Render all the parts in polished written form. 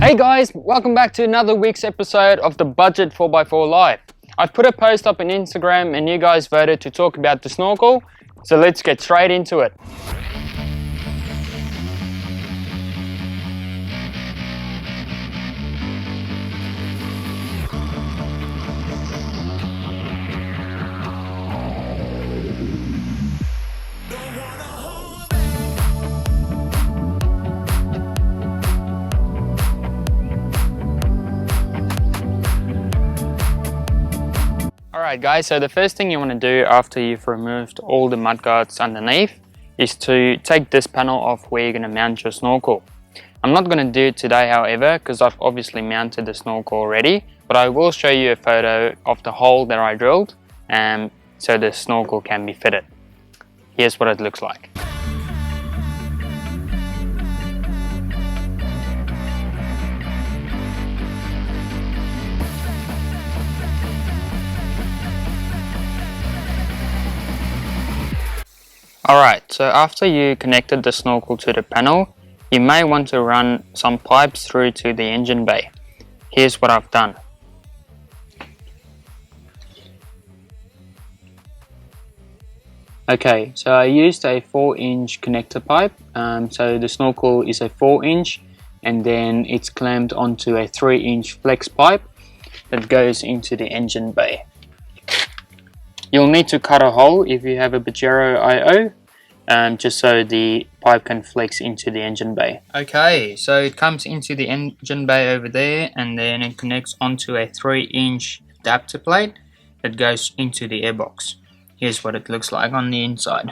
Hey guys, welcome back to another week's episode of the Budget 4x4 Live. I've put a post up on Instagram and you guys voted to talk about the Snorkel, so let's get straight into it. Alright guys, so the first thing you want to do after you've removed all the mudguards underneath is to take this panel off where you're going to mount your snorkel. I'm not going to do it today however, because I've obviously mounted the snorkel already, but I will show you a photo of the hole that I drilled so the snorkel can be fitted. Here's what it looks like. Alright, so after you connected the snorkel to the panel, you may want to run some pipes through to the engine bay. Here's what I've done. Okay, so I used a 4-inch connector pipe, so the snorkel is a 4-inch and then it's clamped onto a 3-inch flex pipe that goes into the engine bay. You'll need to cut a hole if you have a Pajero IO, just so the pipe can flex into the engine bay. Okay, so it comes into the engine bay over there and then it connects onto a 3-inch adapter plate that goes into the airbox. Here's what it looks like on the inside.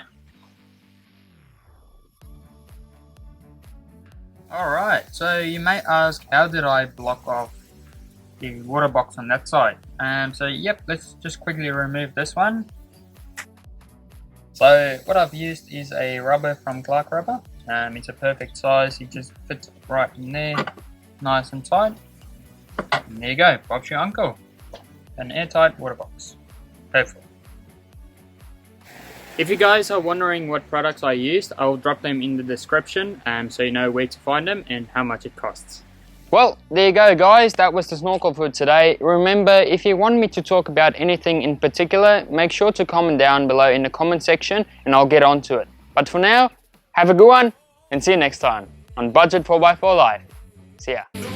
Alright, so you may ask, how did I block off the water box on that side? So yep, let's just quickly remove this one. So what I've used is a rubber from Clark Rubber. It's a perfect size, it just fits right in there, nice and tight. And there you go, Bob's your uncle. An airtight water box. Perfect. If you guys are wondering what products I used, I'll drop them in the description so you know where to find them and how much it costs. Well, there you go guys, that was the snorkel for today. Remember, if you want me to talk about anything in particular, make sure to comment down below in the comment section and I'll get on to it. But for now, have a good one and see you next time on Budget 4x4 Live. See ya.